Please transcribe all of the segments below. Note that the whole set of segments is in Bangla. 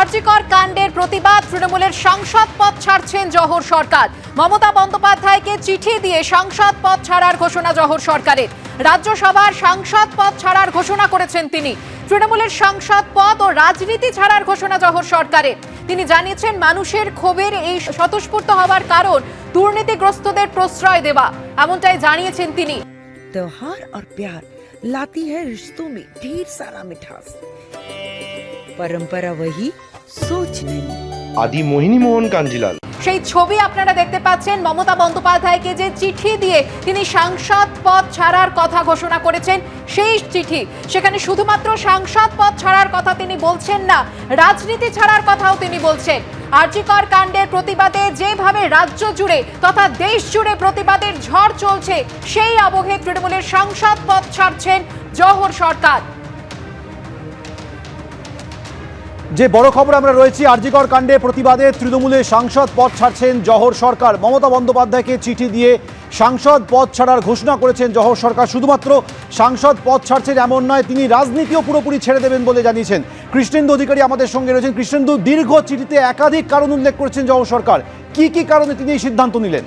আরজিকর কাণ্ডের প্রতিবাদ তৃণমূলের সাংসদ পদ ছাড়ছেন জহর সরকার। মমতা বন্দ্যোপাধ্যায়কে চিঠি দিয়ে সাংসদ পদ ছাড়ার ঘোষণা জহর সরকারের। রাজ্যসভার সাংসদ পদ ছাড়ার ঘোষণা করেছেন তিনি। তৃণমূলের সাংসদ পদ ও রাজনীতি ছাড়ার ঘোষণা জহর সরকারের। তিনি জানিয়েছেন মানুষের ক্ষোভের এই স্বতঃস্ফূর্ত হওয়ার কারণ দুর্নীতিগ্রস্তদের প্রশ্রয় দেওয়া, এমনটাই জানিয়েছেন তিনি। त्योहार और प्यार लाती है रिश्तों में ढेर सारा मिठास। परंपरा वही, सोच नहीं। आदि मोहिनी मोहन कांजीलाल। সেই ছবি আপনারা দেখতে পাচ্ছেন। মমতা বন্দ্যোপাধ্যায়কে যে চিঠি দিয়ে তিনি সাংসদ পদ ছাড়ার কথা ঘোষণা করেছেন, সেই চিঠি, সেখানে শুধুমাত্র সাংসদ পদ ছাড়ার কথা তিনি বলছেন না, রাজনীতি ছাড়ার কথাও তিনি বলছেন। আরজিকর কাণ্ডের প্রতিবাদে যেভাবে রাজ্য জুড়ে তথা দেশ জুড়ে প্রতিবাদের ঝড় চলছে, সেই আবহে তৃণমূলের সাংসদ পদ ছাড়ছেন জহর সরকার। যে বড় খবর আমরা রয়েছি, আরজিকর কাণ্ডে প্রতিবাদে তৃণমূলের সাংসদ পদ ছাড়ছেন জহর সরকার। মমতা বন্দ্যোপাধ্যায়কে চিঠি দিয়ে সাংসদ পদ ছাড়ার ঘোষণা করেছেন জহর সরকার। শুধুমাত্র সাংসদ পদ ছাড়ছেন এমন নয়, তিনি রাজনীতিও পুরোপুরি ছেড়ে দেবেন বলে জানিয়েছেন। কৃষ্ণেন্দু অধিকারী আমাদের সঙ্গে রয়েছেন। কৃষ্ণেন্দু, দীর্ঘ চিঠিতে একাধিক কারণ উল্লেখ করেছেন জহর সরকার। কি কি কারণে তিনি এই সিদ্ধান্ত নিলেন?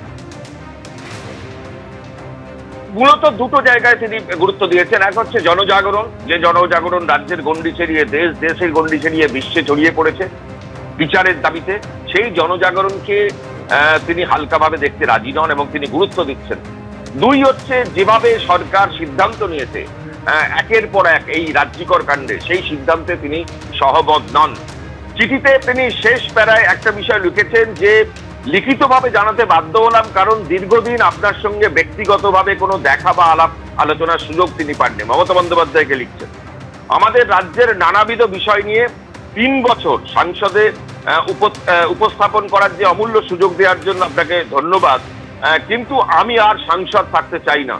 মূলত দুটো জায়গায় তিনি গুরুত্ব দিয়েছেন। এক হচ্ছে জনজাগরণ, যে জনজাগরণ রাজ্যের গণ্ডি ছড়িয়ে দেশের গণ্ডি ছড়িয়ে বিশ্বে ছড়িয়ে পড়েছে বিচারের দাবিতে। সেই জনজাগরণকে তিনি হালকাভাবে দেখতে রাজি নন এবং তিনি গুরুত্ব দিচ্ছেন। দুই হচ্ছে যেভাবে সরকার সিদ্ধান্ত নিয়েছে একের পর এক এই রাজ্যিকর কাণ্ডে, সেই সিদ্ধান্তে তিনি সহমত নন। চিঠিতে তিনি শেষ প্যারায় একটা বিষয় লিখেছেন যে লিখিতভাবে জানাতে বাধ্য হলাম কারণ দীর্ঘদিন আপনার সঙ্গে ব্যক্তিগতভাবে কোনো দেখা বা আলোচনার সুযোগ তিনি পাননি। মমতা বন্দ্যোপাধ্যায়কে লিখছেন, আমাদের রাজ্যের নানাবিধ বিষয় নিয়ে 3 বছর সংসদে উপস্থাপন করার যে অমূল্য সুযোগ দেওয়ার জন্য আপনাকে ধন্যবাদ, কিন্তু আমি আর সাংসদ থাকতে চাই না।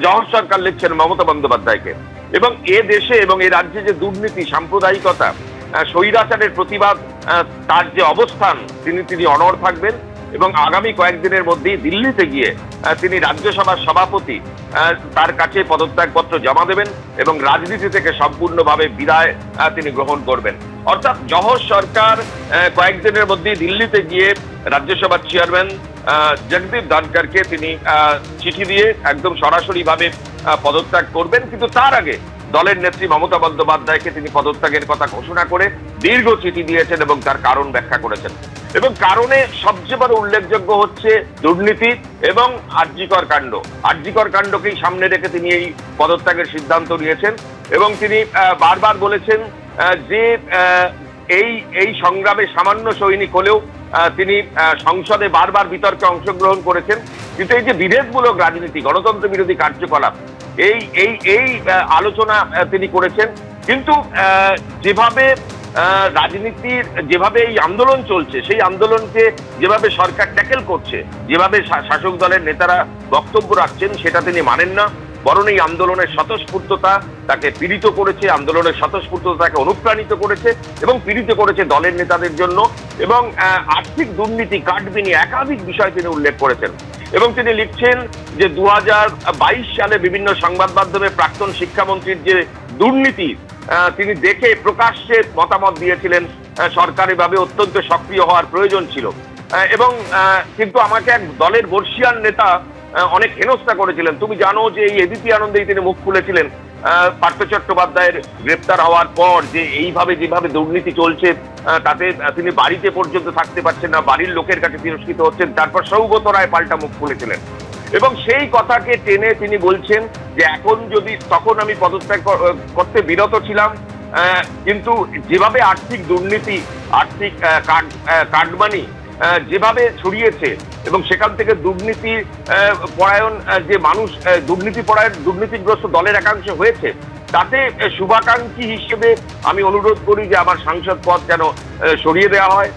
জহর সরকার লিখছেন মমতা বন্দ্যোপাধ্যায়কে। এবং এ দেশে এবং এ রাজ্যে যে দুর্নীতি, সাম্প্রদায়িকতা, স্বৈরাচারের প্রতিবাদ, তার যে অবস্থান, তিনি অনড় থাকবেন এবং আগামী কয়েকদিনের মধ্যেই দিল্লিতে গিয়ে তিনি রাজ্যসভার সভাপতি তার কাছে পদত্যাগপত্র জমা দেবেন এবং রাজনীতি থেকে সম্পূর্ণভাবে বিদায় তিনি গ্রহণ করবেন। অর্থাৎ জহর সরকার কয়েকদিনের মধ্যেই দিল্লিতে গিয়ে রাজ্যসভার চেয়ারম্যান জগদীপ ধনখড়কে তিনি চিঠি দিয়ে একদম সরাসরিভাবে পদত্যাগ করবেন। কিন্তু তার আগে দলের নেত্রী মমতা বন্দ্যোপাধ্যায়কে তিনি পদত্যাগের কথা ঘোষণা করে দীর্ঘ চিঠি দিয়েছেন এবং তার কারণ ব্যাখ্যা করেছেন। এবং কারণে সবচেয়ে বড় উল্লেখযোগ্য হচ্ছে দুর্নীতি এবং আরজিকর কাণ্ড। আরজিকর কাণ্ডকেই সামনে রেখে তিনি এই পদত্যাগের সিদ্ধান্ত নিয়েছেন এবং তিনি বারবার বলেছেন যে এই সংগ্রামে সামান্য সৈনিক হলেও তিনি সংসদে বারবার বিতর্কে অংশগ্রহণ করেছেন। কিন্তু এই যে বিভেদমূলক রাজনীতি, গণতন্ত্র বিরোধী কার্যকলাপ, এই আলোচনা তিনি করেছেন। কিন্তু যেভাবে রাজনীতির যেভাবে এই আন্দোলন চলছে, সেই আন্দোলনকে যেভাবে সরকার ট্যাকেল করছে, যেভাবে শাসক দলের নেতারা বক্তব্য রাখছেন, সেটা তিনি মানেন না। বরং এই আন্দোলনের স্বতঃস্ফূর্ততা তাকে পীড়িত করেছে, আন্দোলনের স্বতঃস্ফূর্ততা তাকে অনুপ্রাণিত করেছে এবং পীড়িত করেছে দলের নেতাদের জন্য। এবং আর্থিক দুর্নীতি, কাটবিনি, একাধিক বিষয় তিনি উল্লেখ করেছেন। এবং তিনি লিখছেন যে 2022 সালে বিভিন্ন সংবাদ মাধ্যমে প্রাক্তন শিক্ষামন্ত্রীর যে দুর্নীতি তিনি দেখে প্রকাশ্যে মতামত দিয়েছিলেন সরকারিভাবে অত্যন্ত সক্রিয় হওয়ার প্রয়োজন ছিল। এবং কিন্তু আমাকে এক দলের বর্ষিয়ান নেতা অনেক হেনস্থা করেছিলেন। তুমি জানো যে এই এবিপি আনন্দেই তিনি মুখ খুলেছিলেন পার্থ চট্টোপাধ্যায়ের গ্রেপ্তার হওয়ার পর, যে এইভাবে যেভাবে দুর্নীতি চলছে তাতে তিনি বাড়িতে পর্যন্ত থাকতে পারছেন না, বাড়ির লোকের কাছে তিরস্কৃত হচ্ছেন। তারপর সৌগত রায় পাল্টা মুখ খুলেছিলেন এবং সেই কথাকে টেনে তিনি বলছেন যে এখন যদি, তখন আমি পদত্যাগ করতে বিরত ছিলাম, কিন্তু যেভাবে আর্থিক দুর্নীতি, আর্থিক কাটমানি যেভাবে ছড়িয়েছে এবং সেখান থেকে দুর্নীতি পরায়ণ যে মানুষ, দুর্নীতিগ্রস্ত দলের একাংশ হয়েছে, তাতে শুভাকাঙ্ক্ষী হিসেবে আমি অনুরোধ করি যে আমার সাংসদ পদ যেন সরিয়ে দেওয়া হয়।